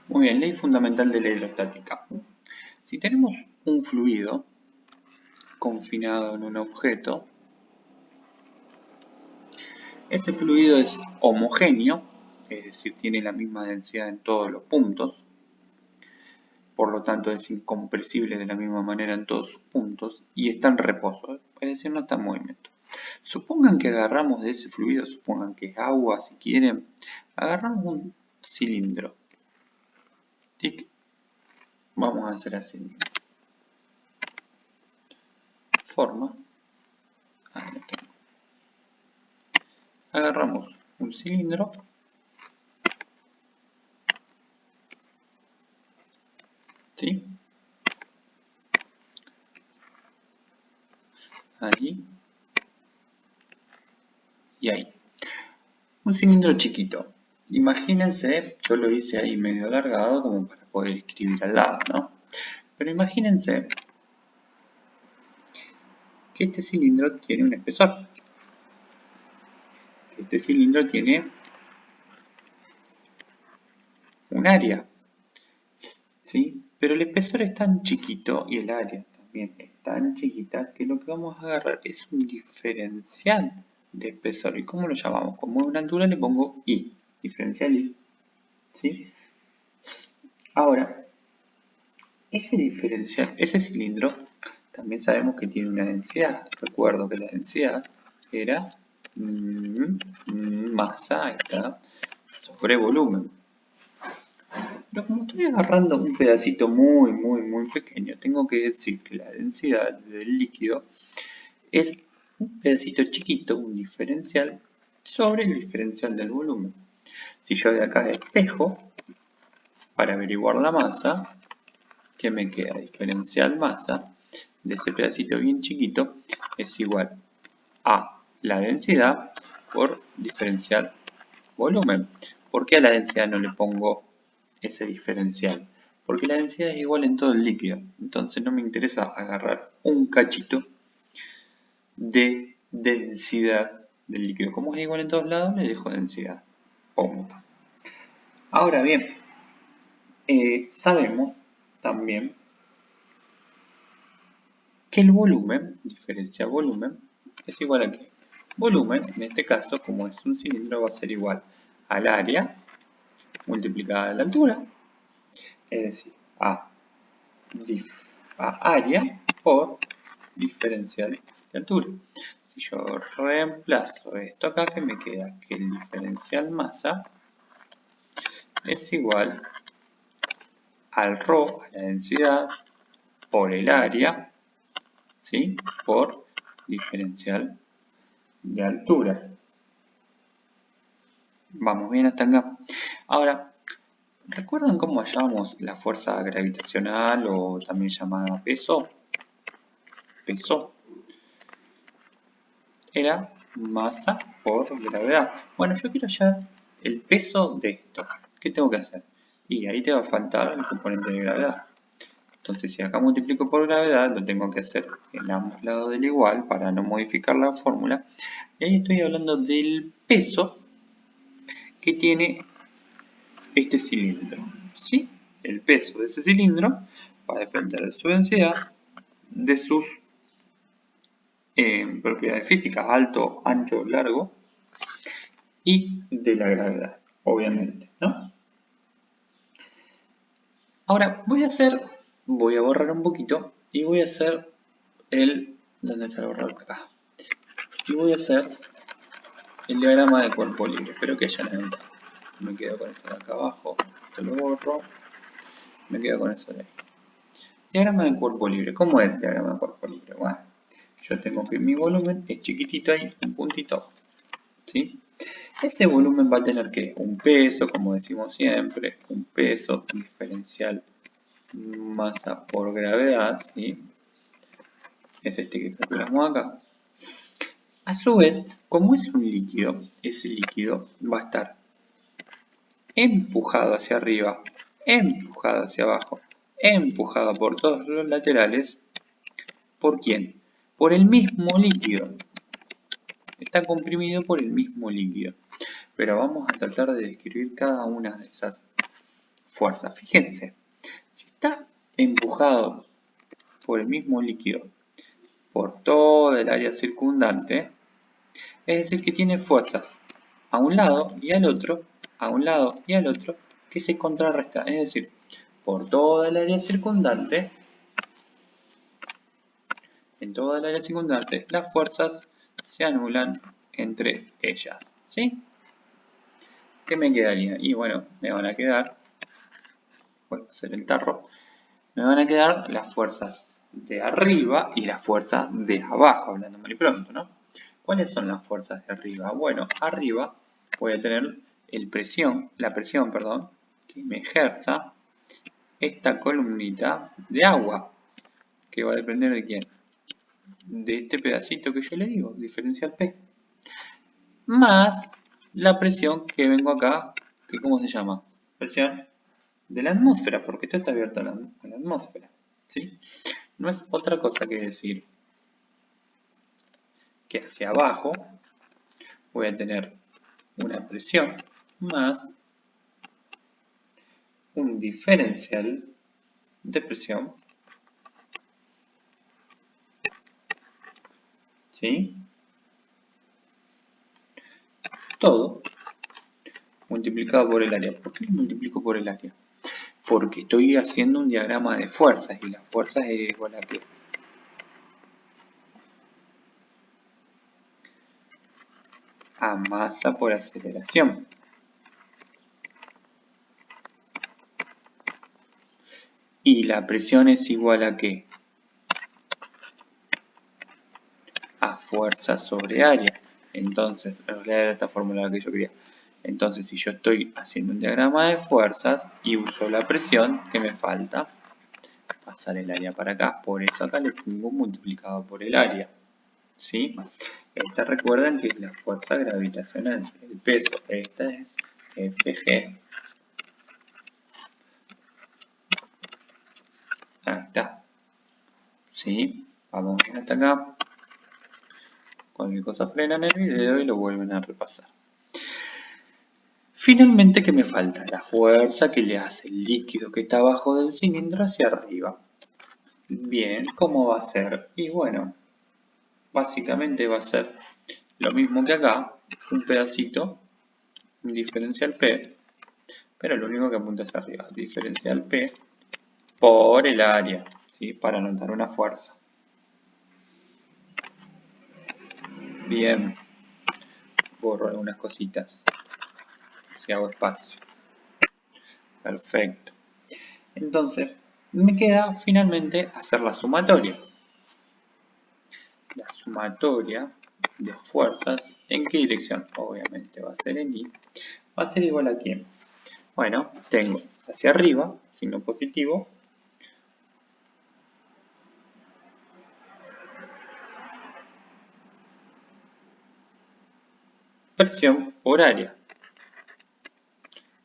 Muy bien, ley fundamental de la hidrostática. Si tenemos un fluido confinado en un objeto, este fluido es homogéneo, es decir, tiene la misma densidad en todos los puntos, por lo tanto es incompresible de la misma manera en todos sus puntos y está en reposo, es decir, no está en movimiento. Supongan que agarramos de ese fluido, supongan que es agua si quieren, agarramos un cilindro. Tic. Vamos a hacer así. Forma. Ahí lo tengo. Agarramos un cilindro. ¿Sí? Ahí. Y ahí. Un cilindro chiquito. Imagínense, yo lo hice ahí medio alargado como para poder escribir al lado, ¿no? Pero imagínense que este cilindro tiene un espesor. Que este cilindro tiene un área. ¿Sí? Pero el espesor es tan chiquito y el área también es tan chiquita que lo que vamos a agarrar es un diferencial de espesor. ¿Y cómo lo llamamos? Como es una altura le pongo I, diferencial I. ¿Sí? Ahora, ese diferencial, ese cilindro, también sabemos que tiene una densidad. Recuerdo que la densidad era masa, ahí está, sobre volumen. Pero como estoy agarrando un pedacito muy pequeño, tengo que decir que la densidad del líquido es un pedacito chiquito, un diferencial, sobre el diferencial del volumen. Si yo de acá despejo, para averiguar la masa, ¿qué me queda? Diferencial masa de ese pedacito bien chiquito es igual a la densidad por diferencial volumen. ¿Por qué a la densidad no le pongo ese diferencial? Porque la densidad es igual en todo el líquido. Entonces no me interesa agarrar un cachito de densidad del líquido. Como es igual en todos lados, le dejo densidad. Punto. Ahora bien, sabemos también que el volumen, diferencia volumen, es igual a ¿qué? Volumen, en este caso, como es un cilindro, va a ser igual al área multiplicada a la altura, es decir, a área por diferencial de altura. Si yo reemplazo esto acá, que me queda que el diferencial masa es igual al ρ, a la densidad, por el área, ¿sí? Por diferencial de altura. Vamos bien hasta acá. Ahora, ¿recuerdan cómo hallábamos la fuerza gravitacional o también llamada peso? Peso era masa por gravedad. Bueno, yo quiero hallar el peso de esto. ¿Qué tengo que hacer? Y ahí te va a faltar el componente de gravedad. Entonces, si acá multiplico por gravedad, lo tengo que hacer en ambos lados del igual para no modificar la fórmula. Y ahí estoy hablando del peso que tiene este cilindro. ¿Sí? El peso de ese cilindro va a depender de su densidad, de sus propiedades físicas, alto, ancho, largo, y de la gravedad, obviamente, ¿no? Ahora voy a borrar un poquito y voy a hacer ¿dónde está el borrador? Acá. Y voy a hacer el diagrama de cuerpo libre, pero que ya no me quedo con esto de acá abajo, esto lo borro, me quedo con eso de ahí. Diagrama de cuerpo libre. ¿Cómo es el diagrama de cuerpo libre? Bueno, yo tengo que mi volumen es chiquitito ahí, un puntito, ¿sí? Ese volumen va a tener que un peso, como decimos siempre, un peso diferencial masa por gravedad, ¿sí? Es este que calculamos acá. A su vez, como es un líquido, ese líquido va a estar empujado hacia arriba, empujado hacia abajo, empujado por todos los laterales. ¿Por quién? Por el mismo líquido. Está comprimido por el mismo líquido. Pero vamos a tratar de describir cada una de esas fuerza. Fíjense, si está empujado por el mismo líquido por toda el área circundante, es decir que tiene fuerzas a un lado y al otro, a un lado y al otro, que se contrarrestan. Es decir, por toda el área circundante, en toda el área circundante, las fuerzas se anulan entre ellas. ¿Sí? ¿Qué me quedaría? Y bueno, me van a quedar, voy a hacer el tarro, me van a quedar las fuerzas de arriba y las fuerzas de abajo, hablando mal y pronto, ¿no? ¿Cuáles son las fuerzas de arriba? Bueno, arriba voy a tener la presión, que me ejerza esta columnita de agua, que va a depender de quién, de este pedacito que yo le digo, diferencial P, más la presión que vengo acá, que ¿cómo se llama? Presión de la atmósfera, porque esto está abierto a la atmósfera, ¿sí? No es otra cosa que decir que hacia abajo voy a tener una presión más un diferencial de presión, ¿sí? Todo multiplicado por el área. ¿Por qué lo multiplico por el área? Porque estoy haciendo un diagrama de fuerzas y las fuerzas es igual a qué. A masa por aceleración. Y la presión es igual a qué? A fuerza sobre área. Entonces, en realidad era esta fórmula que yo quería. Entonces, si yo estoy haciendo un diagrama de fuerzas y uso la presión, ¿qué me falta? Pasar el área para acá. Por eso acá le pongo multiplicado por el área. ¿Sí? Esta recuerdan que es la fuerza gravitacional, el peso. Esta es Fg. Ahí está. ¿Sí? Vamos bien hasta acá. Cualquier cosa frenan el video y lo vuelven a repasar. Finalmente, ¿qué me falta? La fuerza que le hace el líquido que está abajo del cilindro hacia arriba. Bien, ¿cómo va a ser? Y bueno, básicamente va a ser lo mismo que acá, un pedacito, un diferencial P, pero lo único que apunta hacia arriba, diferencial P por el área, ¿sí? Para anotar una fuerza. Bien, borro algunas cositas, si hago espacio. Perfecto. Entonces, me queda finalmente hacer la sumatoria. La sumatoria de fuerzas, ¿en qué dirección? Obviamente va a ser en I. ¿Va a ser igual a quién? Bueno, tengo hacia arriba, signo positivo, presión por área.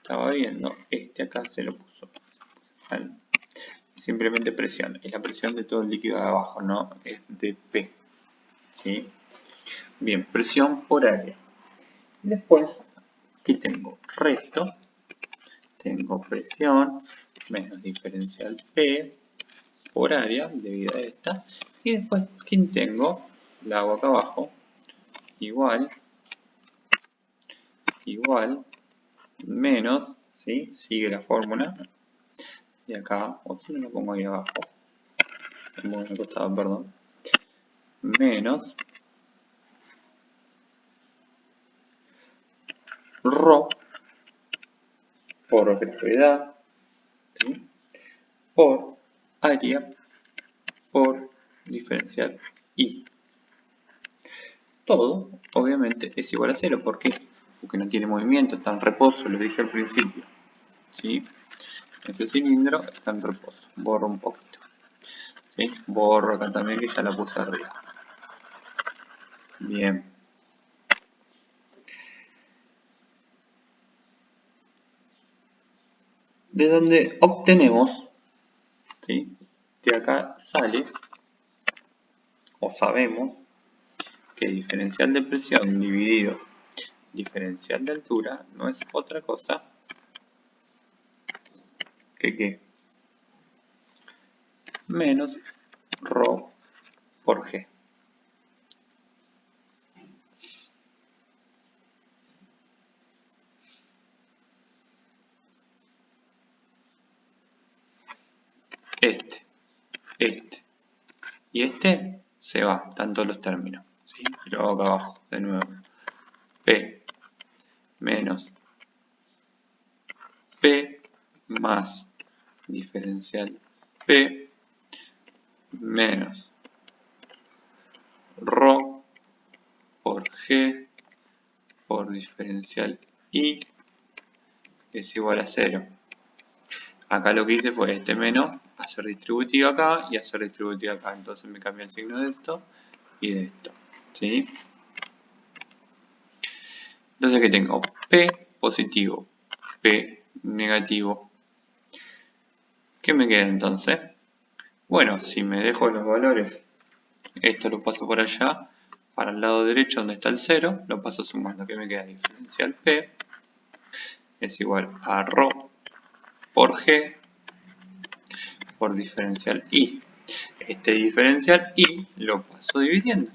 Estaba viendo, este acá se lo puso mal. Simplemente presión, es la presión de todo el líquido de abajo, no es de P. ¿Sí? Bien, presión por área. Después, ¿qué tengo? Resto, tengo presión menos diferencial P por área debido a esta. Y después, ¿quién tengo? La hago acá abajo, igual, menos, ¿sí? Sigue la fórmula. Y acá, o si no lo pongo ahí abajo, lo pongo en el costado, perdón, menos ρ por gravedad, ¿sí? Por área por diferencial I. Todo, obviamente, es igual a 0. ¿Por qué? Porque no tiene movimiento, está en reposo, lo dije al principio. ¿Sí? Ese cilindro está en reposo. Borro un poquito. ¿Sí? Borro acá también que ya la puse arriba. Bien. De donde obtenemos, ¿sí? De acá sale, o sabemos, que diferencial de presión dividido diferencial de altura no es otra cosa que ¿qué? Menos ρ por g. Este y este se va, tanto los términos, ¿sí? Lo hago acá abajo, de nuevo. P menos P más diferencial P menos ρ por G por diferencial I es igual a 0. Acá lo que hice fue este menos hacer distributivo acá y hacer distributivo acá. Entonces me cambié el signo de esto y de esto, ¿sí? Entonces que tengo P positivo, P negativo. ¿Qué me queda entonces? Bueno, si me dejo los valores, esto lo paso por allá, para el lado derecho donde está el 0, lo paso sumando. ¿Qué me queda? Diferencial P es igual a ρ por G por diferencial I. Este diferencial I lo paso dividiendo.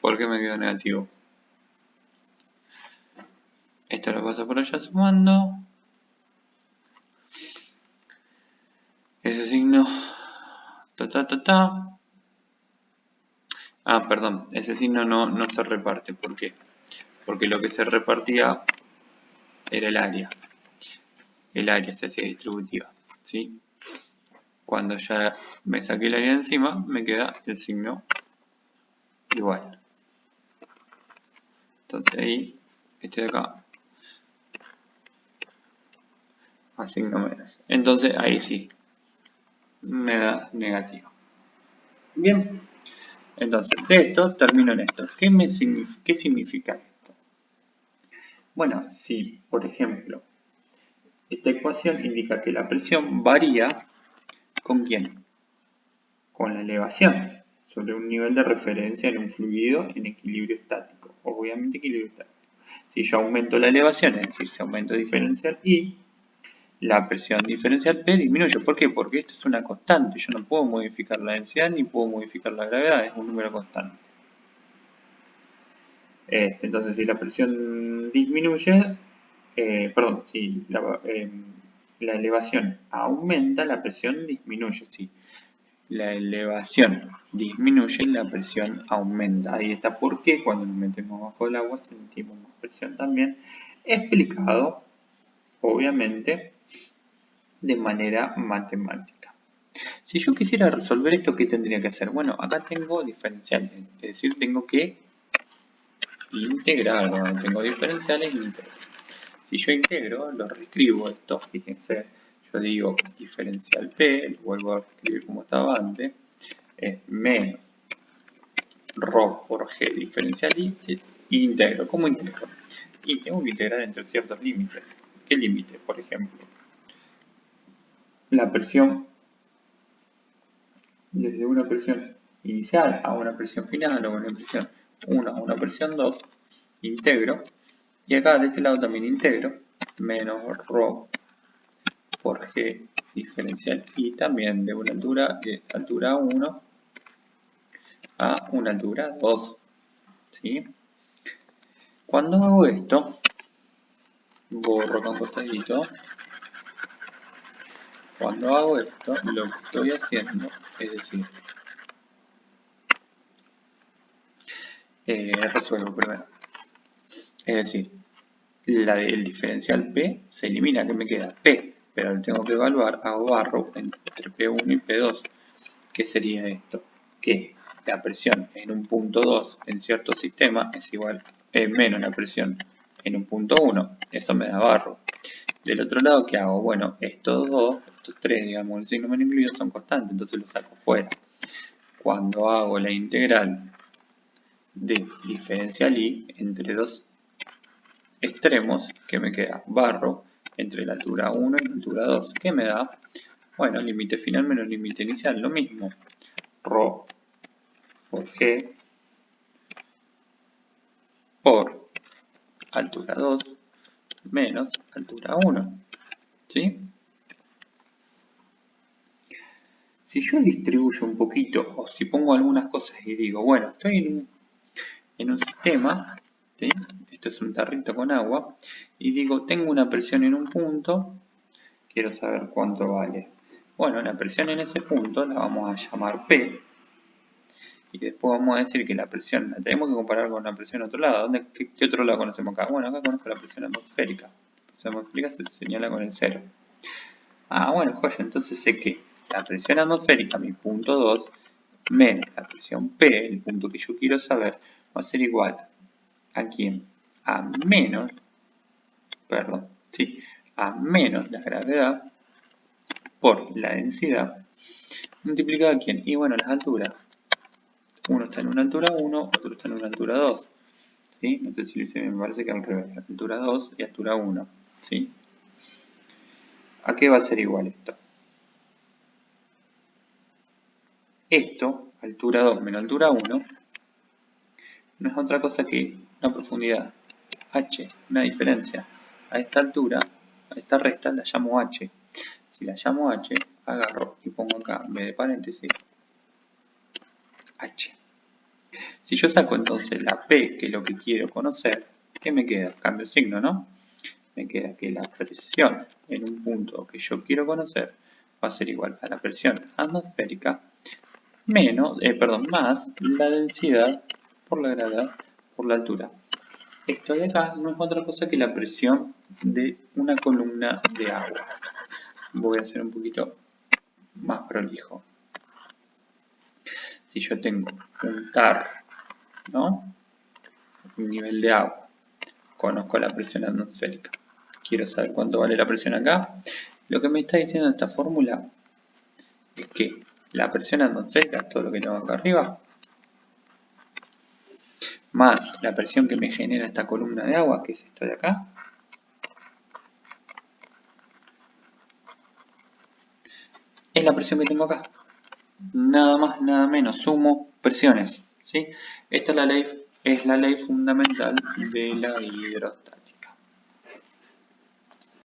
¿Por qué me quedó negativo? Esto lo paso por allá sumando. Ese signo. Ah, perdón. Ese signo no se reparte. ¿Por qué? Porque lo que se repartía era el área. El área se hacía distributiva, ¿sí? Cuando ya me saqué el área encima, me queda el signo igual. Entonces ahí, este de acá, a signo menos. Entonces ahí sí, me da negativo. Bien, entonces de esto termino en esto. ¿Qué significa esto? Bueno, si por ejemplo, esta ecuación indica que la presión varía, ¿con quién? Con la elevación sobre un nivel de referencia en un fluido en equilibrio estático. Obviamente equilibrio estático. Si yo aumento la elevación, es decir, si aumento diferencial I, la presión diferencial P disminuye. ¿Por qué? Porque esto es una constante. Yo no puedo modificar la densidad ni puedo modificar la gravedad. Es un número constante. Entonces, si la presión disminuye, si la elevación aumenta, la presión disminuye. Si la elevación disminuye, la presión aumenta. Ahí está por qué cuando nos metemos bajo el agua sentimos más presión también. Explicado, obviamente, de manera matemática. Si yo quisiera resolver esto, ¿qué tendría que hacer? Bueno, acá tengo diferenciales, es decir, tengo que integrar. Cuando tengo diferenciales, integro. Si yo integro, lo reescribo esto, fíjense, yo digo diferencial P, lo vuelvo a escribir como estaba antes, es menos ρ por G diferencial I, y integro. ¿Cómo integro? Y tengo que integrar entre ciertos límites. ¿Qué límite? Por ejemplo, la presión desde una presión inicial a una presión final, o una presión 1 a una presión 2, integro, y acá de este lado también integro, menos ρ por G diferencial I también de una altura, de altura 1 a una altura 2, ¿sí? Cuando hago esto, borro acá un costadito. Cuando hago esto, lo que estoy haciendo, es decir, resuelvo primero. Es decir, el diferencial P se elimina, ¿qué me queda? P, pero lo tengo que evaluar, hago barro entre P1 y P2. ¿Qué sería esto? Que la presión en un punto 2 en cierto sistema es igual, menos la presión en un punto 1. Eso me da barro. Del otro lado, ¿qué hago? Bueno, estos tres, digamos, el signo menos incluido son constantes, entonces los saco fuera. Cuando hago la integral de diferencial I entre dos extremos, ¿qué me queda? Barro entre la altura 1 y la altura 2. ¿Qué me da? Bueno, límite final menos límite inicial, lo mismo. Rho por G por altura 2 menos altura 1. ¿Sí? Si yo distribuyo un poquito, o si pongo algunas cosas y digo, bueno, estoy en un sistema, ¿sí? Esto es un tarrito con agua, y digo, tengo una presión en un punto, quiero saber cuánto vale. Bueno, la presión en ese punto la vamos a llamar P, y después vamos a decir que la presión la tenemos que comparar con la presión en otro lado. ¿Qué otro lado conocemos acá? Bueno, acá conozco la presión atmosférica. La presión atmosférica se señala con el 0. Ah, bueno, joya, entonces sé que la presión atmosférica, mi punto 2, menos la presión P, el punto que yo quiero saber, va a ser igual a quién? A menos, perdón, sí, a menos la gravedad por la densidad multiplicada a quién? Y bueno, las alturas. Uno está en una altura 1, otro está en una altura 2. ¿Sí? No sé si lo hice bien, me parece que al revés. Altura 2 y altura 1. ¿Sí? ¿A qué va a ser igual esto? Esto, altura 2 menos altura 1, no es otra cosa que una profundidad h, una diferencia. A esta altura, a esta recta la llamo h. Si la llamo h, agarro y pongo acá, en vez de paréntesis, h. Si yo saco entonces la p, que es lo que quiero conocer, ¿qué me queda? Cambio el signo, ¿no? Me queda que la presión en un punto que yo quiero conocer va a ser igual a la presión atmosférica menos, más la densidad por la gravedad por la altura. Esto de acá no es otra cosa que la presión de una columna de agua. Voy a hacer un poquito más prolijo. Si yo tengo un tarro, ¿no? Un nivel de agua, conozco la presión atmosférica, quiero saber cuánto vale la presión acá, lo que me está diciendo esta fórmula es que la presión atmosférica, todo lo que tengo acá arriba, más la presión que me genera esta columna de agua, que es esto de acá, es la presión que tengo acá. Nada más, nada menos, sumo presiones, ¿sí? Esta es la ley fundamental de la hidrostática.